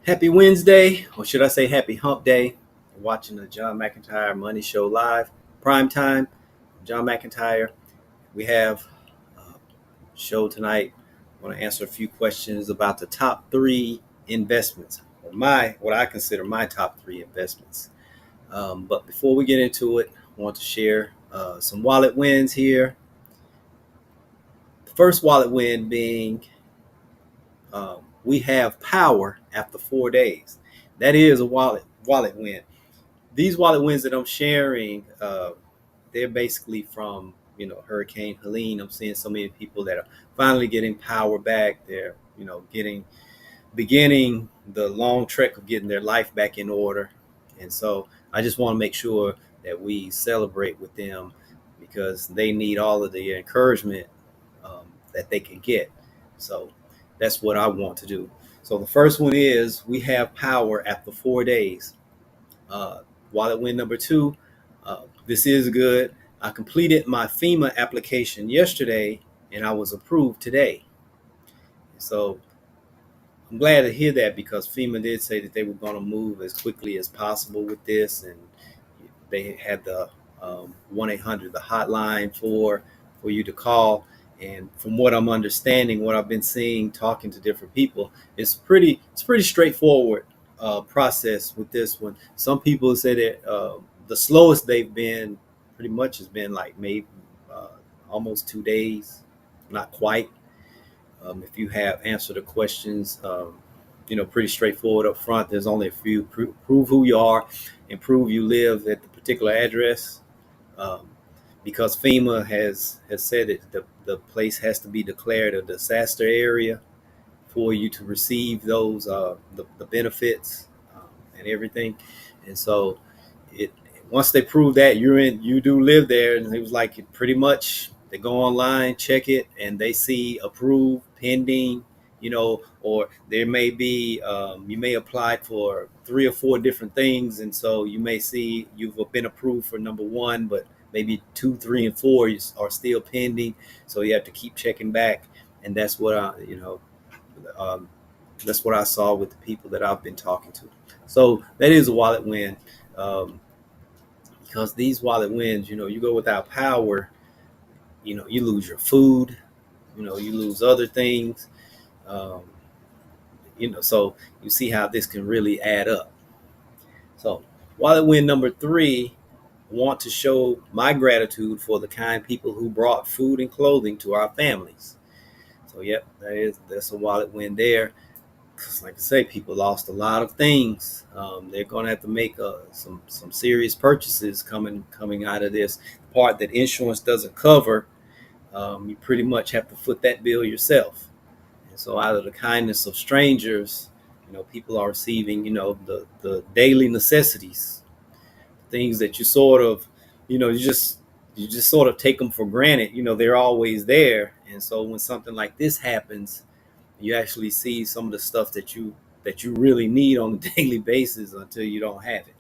Happy Wednesday, or should I say happy hump day. You're watching the John McEntyre Money Show live, prime time. John McEntyre. We have a show tonight. I want to answer a few questions about the top three investments, or what I consider my top three investments. But before we get into it, I want to share some wallet wins here. The first wallet win being we have power after 4 days. That is a wallet win. These wallet wins that I'm sharing, they're basically from Hurricane Helene. I'm seeing so many people that are finally getting power back. They're getting beginning the long trek of getting their life back in order, and so I just want to make sure that we celebrate with them because they need all of the encouragement that they can get. So that's what I want to do. So the first one is we have power after 4 days. Uh, Wallet win number two. This is good. I completed my FEMA application yesterday and I was approved today. So I'm glad to hear that because FEMA did say that they were going to move as quickly as possible with this, and they had the 1-800, the hotline for you to call. And from what I'm understanding, what I've been seeing, talking to different people, it's pretty straightforward process with this one. Some people say that the slowest they've been pretty much has been like maybe uh, almost 2 days, not quite. If you have answered the questions, pretty straightforward up front. There's only a few prove who you are and prove you live at the particular address. Um, because FEMA has said that the place has to be declared a disaster area for you to receive those the benefits and everything. And so it once they prove that you do live there, and it was like pretty much they go online, check it, and they see approved, pending, or there may be you may apply for 3 or 4 different things, and so you may see you've been approved for number one, but maybe 2, 3, and 4 are still pending. So you have to keep checking back, and um, that's what I saw with the people that I've been talking to. So that is a wallet win. Because these wallet wins, you go without power, you lose your food, you lose other things. Um, so you see how this can really add up. So wallet win number three, want to show my gratitude for the kind people who brought food and clothing to our families. So yep, that's a wallet win there. Because like I say, people lost a lot of things. They're going to have to make some serious purchases coming out of this. The part that insurance doesn't cover, you pretty much have to foot that bill yourself. And so, out of the kindness of strangers, people are receiving, the daily necessities, things that you sort of, you just sort of take them for granted. They're always there. And so, when something like this happens, you actually see some of the stuff that you really need on a daily basis until you don't have it.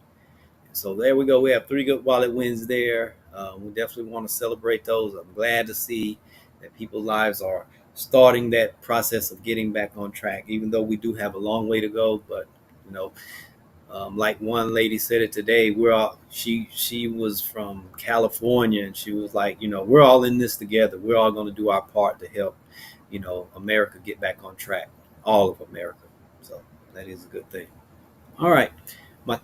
So there we go. We have 3 good wallet wins there. We definitely want to celebrate those. I'm glad to see that people's lives are starting that process of getting back on track, even though we do have a long way to go. But you know, like one lady said it today, we're all she was from California, and she was like, we're all in this together. We're all going to do our part to help, America get back on track, all of America. So that is a good thing. All right. My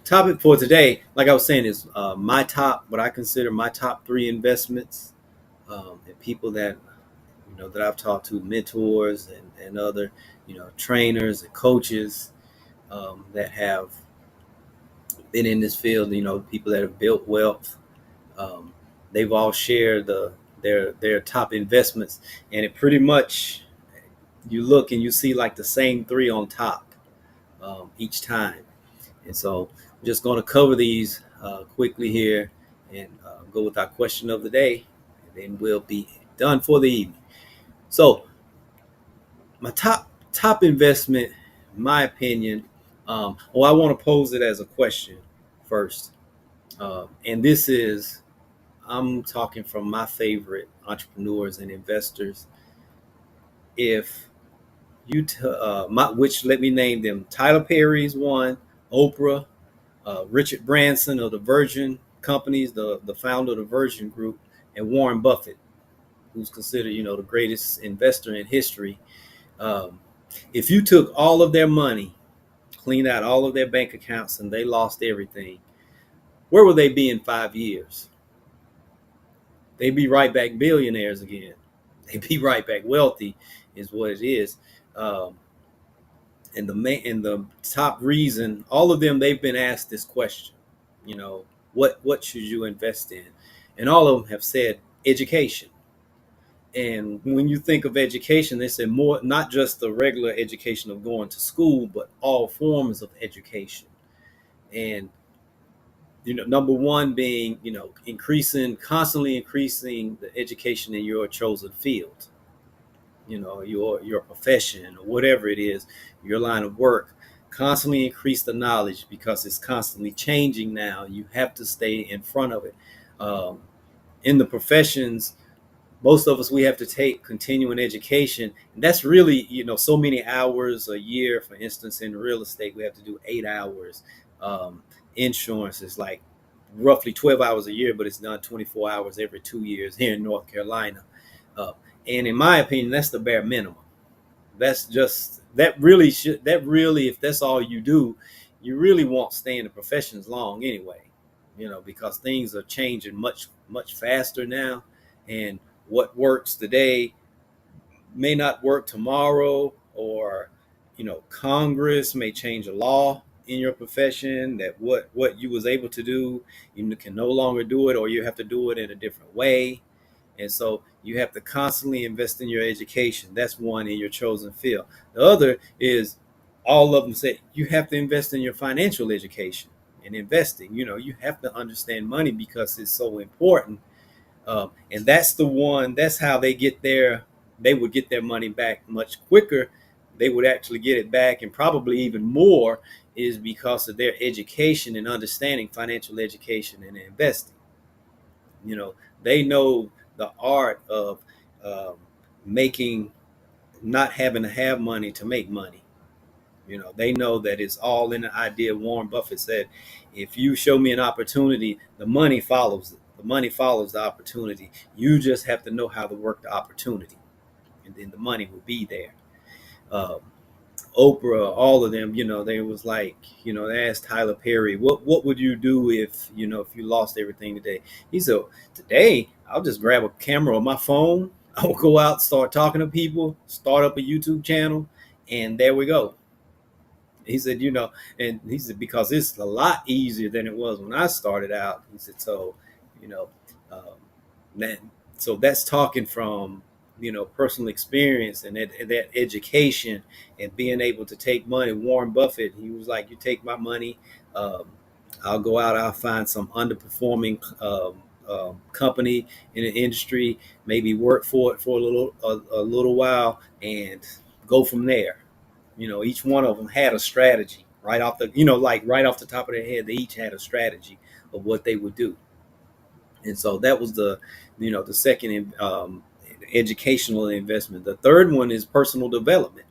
topic for today, like I was saying, is what I consider my top three investments, and people that that I've talked to, mentors and other trainers and coaches that have been in this field. People that have built wealth. Um, they've all shared their top investments, and it pretty much you look and you see like the same three on top each time. And so I'm just going to cover these quickly here and go with our question of the day, and then we'll be done for the evening. So my top investment, in my opinion, I want to pose it as a question first. And this is, I'm talking from my favorite entrepreneurs and investors. If which let me name them. Tyler Perry's one, Oprah, Richard Branson of the Virgin Companies, the founder of the Virgin Group, and Warren Buffett, who's considered, the greatest investor in history. Um, if you took all of their money, cleaned out all of their bank accounts, and they lost everything, where will they be in 5 years? They'd be right back billionaires again. They'd be right back wealthy, is what it is. Um, and the top reason, all of them, they've been asked this question, what should you invest in? And all of them have said education. And when you think of education, they say more, not just the regular education of going to school, but all forms of education. And number one being, constantly increasing the education in your chosen field, your profession or whatever it is, your line of work. Constantly increase the knowledge because it's constantly changing now. You have to stay in front of it. In the professions, most of us, we have to take continuing education, and that's really, so many hours a year. For instance, in real estate, we have to do 8 hours. Insurance is like roughly 12 hours a year, but it's done 24 hours every 2 years here in North Carolina. And in my opinion, that's the bare minimum. That really, if that's all you do, you really won't stay in the professions long anyway, because things are changing much, much faster now. And what works today may not work tomorrow, or Congress may change a law in your profession that what you was able to do, you can no longer do it, or you have to do it in a different way. And so you have to constantly invest in your education. That's one, in your chosen field. The other is, all of them say you have to invest in your financial education and investing. You have to understand money because it's so important. And that's how they would get their money back much quicker. They would actually get it back, and probably even more, is because of their education and understanding financial education and investing. They know the art of making, not having to have money to make money. They know that it's all in the idea. Warren Buffett said, if you show me an opportunity, the money follows it. The money follows the opportunity. You just have to know how to work the opportunity, and then the money will be there. Um, Oprah, all of them, they was like, they asked Tyler Perry, what would you do if you lost everything today? He said, today, I'll just grab a camera on my phone. I'll go out, start talking to people, start up a YouTube channel, and there we go. He said, and he said, because it's a lot easier than it was when I started out. He said, so, you know, um, that, so that's talking from, personal experience, and that education and being able to take money. Warren Buffett, he was like, you take my money, um, I'll go out, I'll find some underperforming company in the industry, maybe work for it for a little while, and go from there. Each one of them had a strategy right off the, like right off the top of their head. They each had a strategy of what they would do. And so that was the second educational investment. The third one is personal development,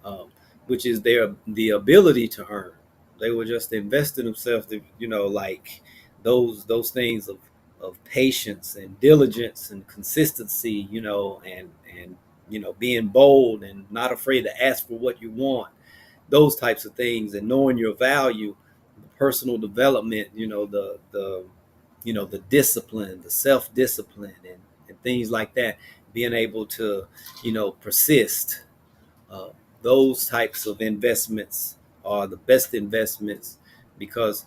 um, which is the ability to earn. They would just invest in themselves, like those things of patience and diligence and consistency, and being bold and not afraid to ask for what you want. Those types of things, and knowing your value, the personal development, the discipline, the self-discipline, and things like that, being able to, persist. Uh, those types of investments are the best investments, because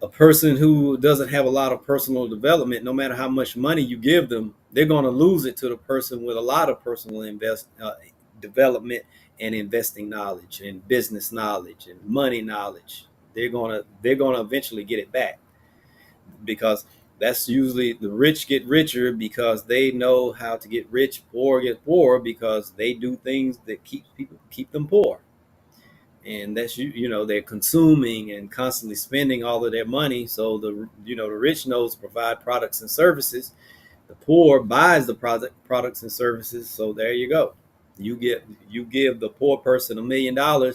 a person who doesn't have a lot of personal development, no matter how much money you give them, they're going to lose it to the person with a lot of personal development and investing knowledge and business knowledge and money knowledge. They're gonna eventually get it back, because that's usually, the rich get richer because they know how to get rich. Poor get poor because they do things that keep them poor. And that's, they're consuming and constantly spending all of their money. So the rich knows to provide products and services. The poor buys the products and services. So there you go. You give the poor person $1 million,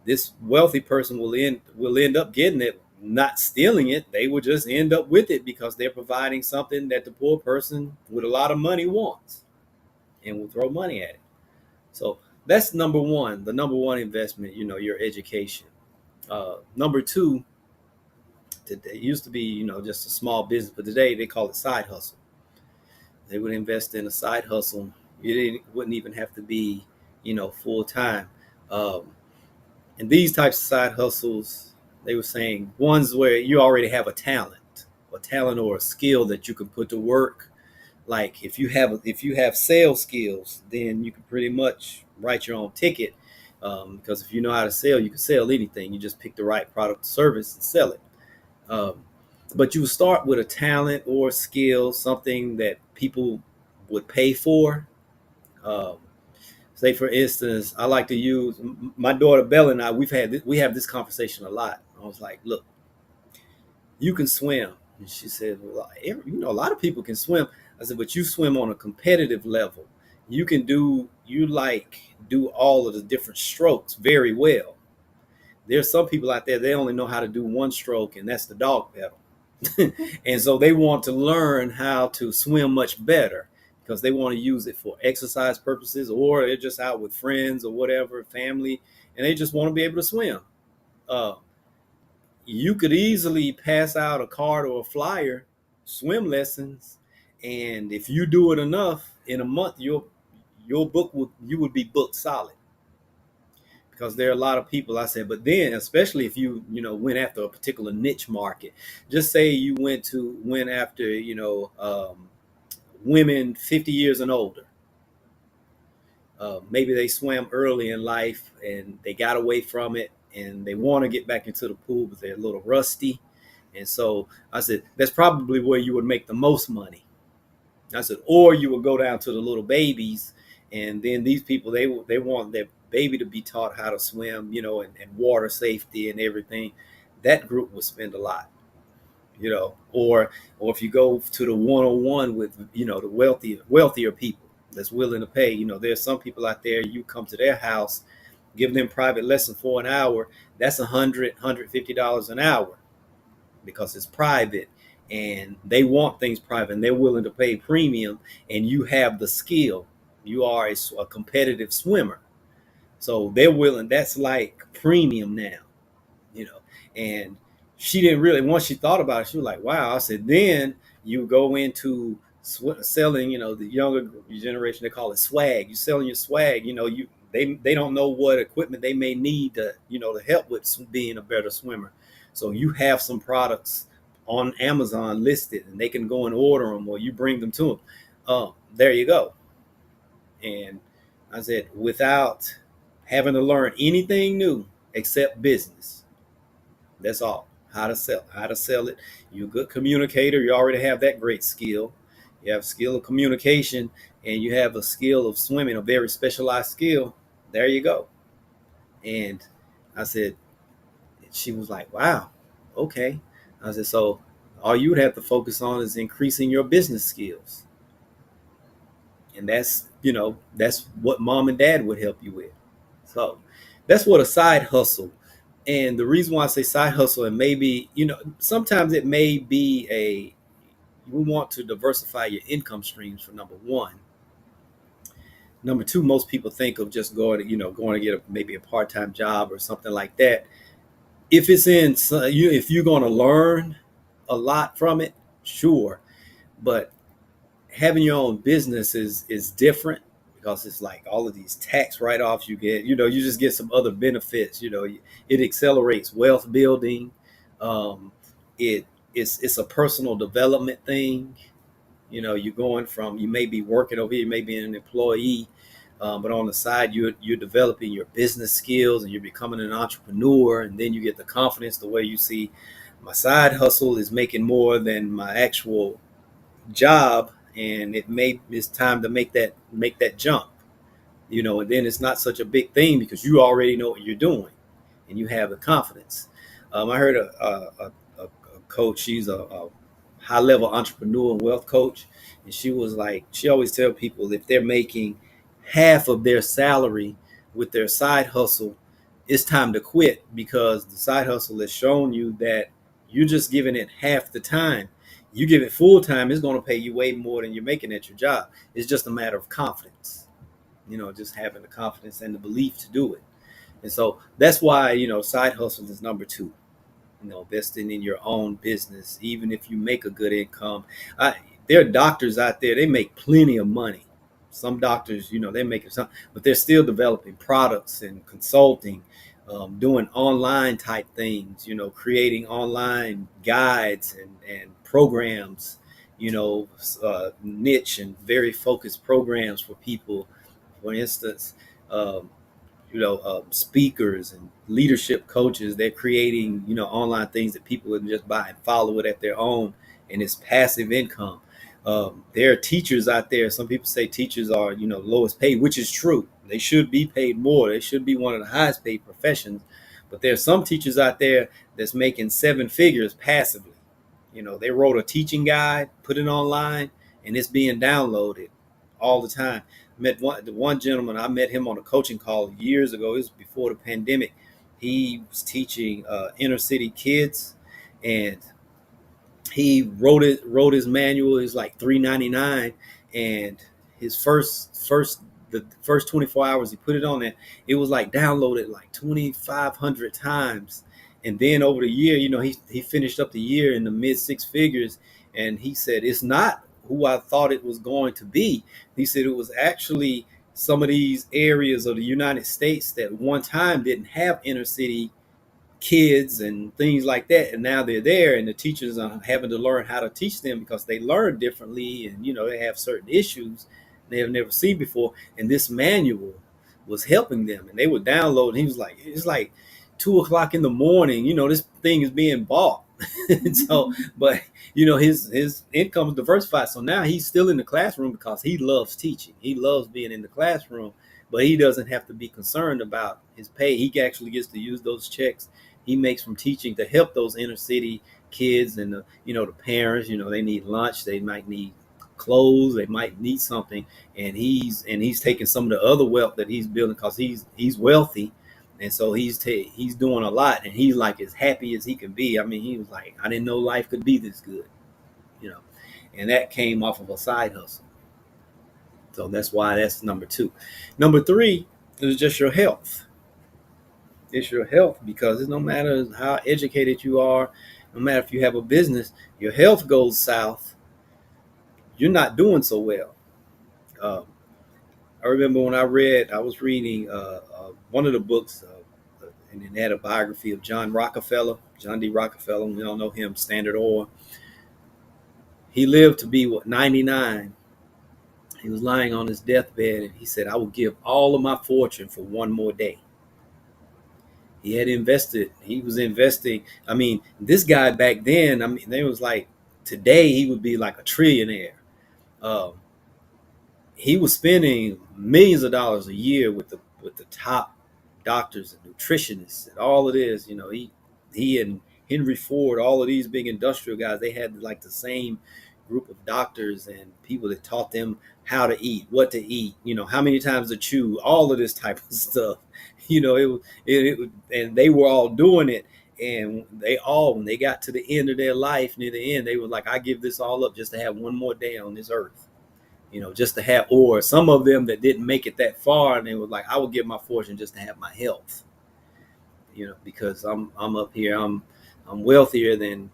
this wealthy person will end up getting it, not stealing it. They will just end up with it because they're providing something that the poor person with a lot of money wants and will throw money at it. So that's number one. The number one investment, your education. Number two, today it used to be, just a small business, but today they call it side hustle. They would invest in a side hustle. Wouldn't even have to be, full time. Um, and these types of side hustles, they were saying ones where you already have a talent or a skill that you can put to work. Like if you have sales skills, then you can pretty much write your own ticket. Because if you know how to sell, you can sell anything. You just pick the right product or service and sell it. Um, but you start with a talent or skill, something that people would pay for. Um, Say for instance, I like to use my daughter Bella and I. We have this conversation a lot. I was like, "Look, you can swim," and she said, "Well, a lot of people can swim." I said, "But you swim on a competitive level. You do all of the different strokes very well. There's some people out there, they only know how to do one stroke, and that's the dog pedal." And so they want to learn how to swim much better because they want to use it for exercise purposes, or they're just out with friends or whatever, family, and they just want to be able to swim. Uh, you could easily pass out a card or a flyer, swim lessons, and if you do it enough in a month, you would be booked solid, because there are a lot of people. I said, but then especially if you went after a particular niche market. Just say you went after women 50 years and older. Maybe they swam early in life and they got away from it and they want to get back into the pool, but they're a little rusty. And so I said, that's probably where you would make the most money. I said, or you would go down to the little babies, and then these people, they want their baby to be taught how to swim, and water safety and everything. That group would spend a lot, or if you go to the one-on-one with the wealthier people that's willing to pay. There's some people out there, you come to their house, give them private lesson for an hour. That's $150 an hour, because it's private and they want things private and they're willing to pay premium, and you have the skill. You are a competitive swimmer, so they're willing. That's like premium now, you know and she didn't really, once she thought about it, she was like, wow. I said, then you go into selling, the younger generation, they call it swag. You selling your swag. They don't know what equipment they may need to help with being a better swimmer. So you have some products on Amazon listed, and they can go and order them, or you bring them to them. There you go. And I said, without having to learn anything new except business. That's all. How to sell it. You're a good communicator. You already have that great skill. You have a skill of communication, and you have a skill of swimming, a very specialized skill. There you go. And I said, she was like, wow, okay. I said, so all you would have to focus on is increasing your business skills. And that's what mom and dad would help you with. So that's what a side hustle. And the reason why I say side hustle, and maybe, sometimes it may be you want to diversify your income streams, for number one. Number two, most people think of just going to get maybe a part-time job or something like that. If it's if you're going to learn a lot from it, sure. But having your own business is different, because it's like all of these tax write-offs you get. You just get some other benefits. It accelerates wealth building. um, it's a personal development thing. You're going from, you may be working over here, you may be an employee, but on the side you're developing your business skills, and you're becoming an entrepreneur. And then you get the confidence, the way you see, my side hustle is making more than my actual job, and it's time to make that jump. And then it's not such a big thing, because you already know what you're doing and you have the confidence. I heard a coach. She's a high level entrepreneur and wealth coach, and she was like, she always tell people, if they're making half of their salary with their side hustle, it's time to quit, because the side hustle has shown you that you're just giving it half the time. You give it full time, it's going to pay you way more than you're making at your job. It's just a matter of confidence, just having the confidence and the belief to do it. And so that's why, side hustle is number two. Investing in your own business, even if you make a good income. There are doctors out there, they make plenty of money. Some doctors, they're making some, but they're still developing products and consulting, doing online type things, creating online guides and programs, niche and very focused programs for people. For instance, um, speakers and leadership coaches. They're creating, online things that people can just buy and follow it at their own, and it's passive income. There are teachers out there. Some people say teachers are, lowest paid, which is true. They should be paid more. They should be one of the highest paid professions. But there are some teachers out there that's making seven figures passively. They wrote a teaching guide, put it online, and it's being downloaded all the time. The one gentleman, I met him on a coaching call years ago. It was before the pandemic. He was teaching inner city kids, and he wrote his manual. It's like $3.99, and his the first 24 hours he put it on there, it was like downloaded like 2,500 times. And then over the year, he finished up the year in the mid six figures, and he said it's not who I thought it was going to be. He said it was actually some of these areas of the United States that one time didn't have inner city kids and things like that, and now they're there, and the teachers are having to learn how to teach them because they learn differently, and they have certain issues they have never seen before, and this manual was helping them, and they would download, and he was like, it's like 2 o'clock in the morning, this thing is being bought. And so, but his income is diversified, so now he's still in the classroom because he loves teaching, he loves being in the classroom, but he doesn't have to be concerned about his pay. He actually gets to use those checks he makes from teaching to help those inner city kids, and the parents, they need lunch, they might need clothes, they might need something, and he's taking some of the other wealth that he's building because he's wealthy, and so he's doing a lot, and he's like as happy as he can be. I mean, he was like, I didn't know life could be this good, you know, and that came off of a side hustle. So that's why that's number two. Number three is just your health. It's your health, because no matter how educated you are, no matter if you have a business, your health goes south, you're not doing so well. Um, I remember when I was reading one of the books, and it had a biography of John D. Rockefeller. We all know him, Standard Oil. He lived to be 99. He was lying on his deathbed, and he said, I would give all of my fortune for one more day. He was investing. I mean, this guy back then, I mean, they was like, today he would be like a trillionaire. Um, he was spending millions of dollars a year with the top doctors and nutritionists and all of this. He and Henry Ford, all of these big industrial guys, they had like the same group of doctors and people that taught them how to eat, what to eat, how many times to chew, all of this type of stuff. And they were all doing it. And when they got to the end of their life, near the end, they were like, I give this all up just to have one more day on this earth. Just to have, or some of them that didn't make it that far, and they were like, I would give my fortune just to have my health, because I'm up here, I'm wealthier than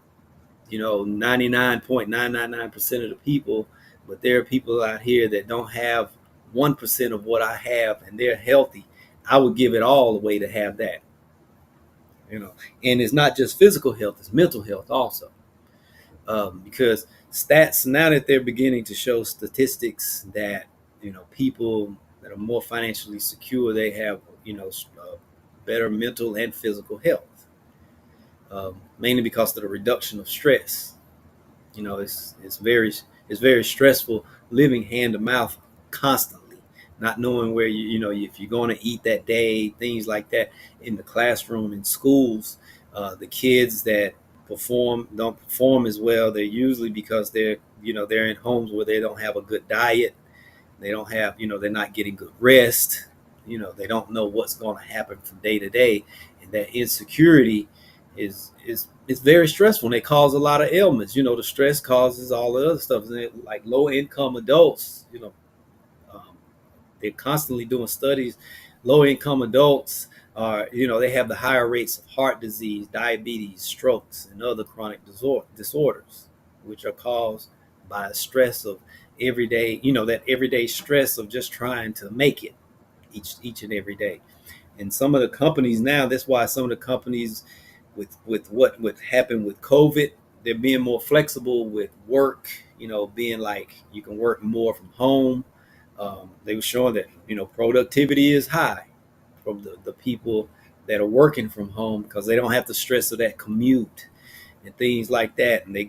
99.999% of the people, but there are people out here that don't have 1% of what I have, and they're healthy. I would give it all away to have that. And it's not just physical health, it's mental health also. Because stats, now that they're beginning to show statistics that people that are more financially secure, they have better mental and physical health, mainly because of the reduction of stress. It's very stressful living hand to mouth constantly, not knowing where if you're going to eat that day, things like that. In the classroom, in schools, the kids that don't perform as well, they're usually because they're in homes where they don't have a good diet. They don't have, they're not getting good rest. They don't know what's going to happen from day to day, and that insecurity is very stressful. And they cause a lot of ailments. The stress causes all the other stuff. Like low income adults, um, they're constantly doing studies. Low income adults are, they have the higher rates of heart disease, diabetes, strokes, and other chronic disorders, which are caused by the stress of everyday, that everyday stress of just trying to make it each and every day. And some of the companies now, that's why some of the companies with what would happen with COVID, they're being more flexible with work, being like you can work more from home. They were showing that, productivity is high from the people that are working from home because they don't have the stress of that commute and things like that. And they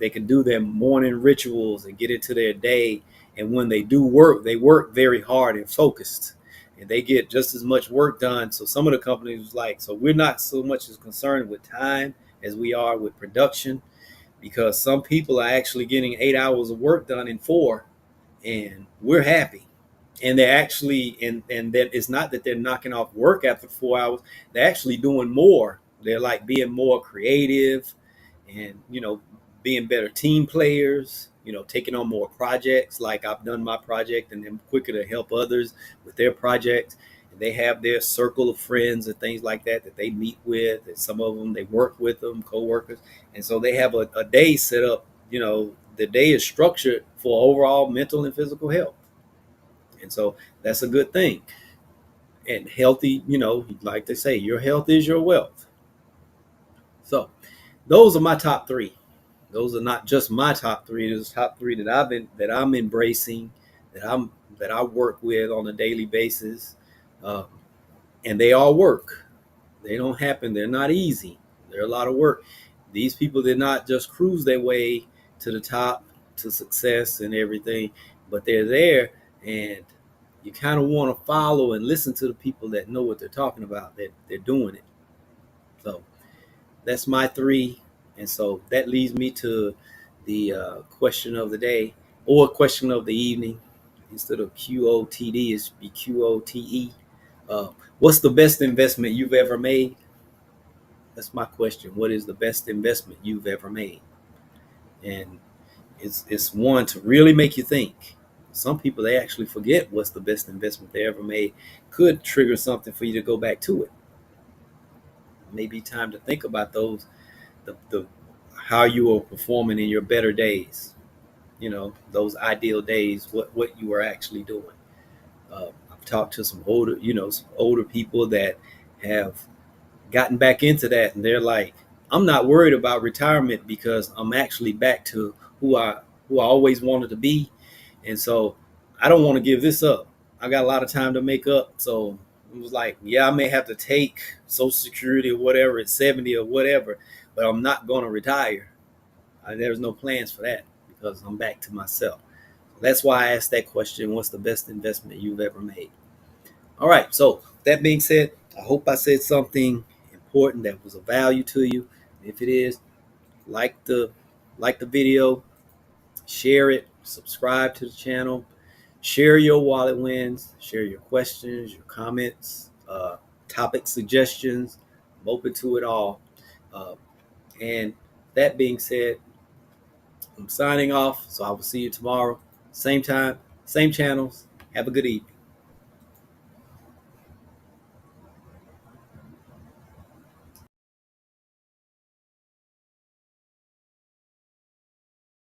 can do their morning rituals and get into their day. And when they do work, they work very hard and focused, and they get just as much work done. So some of the companies so we're not so much as concerned with time as we are with production, because some people are actually getting 8 hours of work done in 4, and we're happy. And they're actually, and that it's not that they're knocking off work after 4 hours. They're actually doing more. They're like being more creative, and being better team players, taking on more projects. Like I've done my project, and then quicker to help others with their projects. And they have their circle of friends and things like that they meet with, and some of them they work with them, co-workers. And so they have a day set up. The day is structured for overall mental and physical health. And so that's a good thing. And healthy, like they say, your health is your wealth. So those are my top 3. Those are not just my top 3. Those top 3 that I'm embracing, that I work with on a daily basis, um, and they all work. They don't happen. They're not easy. They're a lot of work. These people did not just cruise their way to the top, to success and everything, but they're there, and you kind of want to follow and listen to the people that know what they're talking about, that they're doing it. So that's my 3. And so that leads me to the question of the day, or question of the evening. Instead of QOTD, it's be QOTE. What's the best investment you've ever made? That's my question. What is the best investment you've ever made? And it's one to really make you think. Some people, they actually forget what's the best investment they ever made. Could trigger something for you to go back to it. Maybe time to think about those, the how you are performing in your better days. Those ideal days. What you are actually doing. I've talked to some older people that have gotten back into that, and they're like, I'm not worried about retirement because I'm actually back to who I always wanted to be. And so I don't want to give this up. I got a lot of time to make up. So it was like, yeah, I may have to take Social Security or whatever at 70 or whatever, but I'm not going to retire. There's no plans for that because I'm back to myself. That's why I asked that question. What's the best investment you've ever made? All right. So that being said, I hope I said something important that was of value to you. If it is, like the video, share it, subscribe to the channel, share your wallet wins, share your questions, your comments, topic suggestions. I'm open to it all. And that being said, I'm signing off. So I will see you tomorrow, same time, same channels. Have a good evening.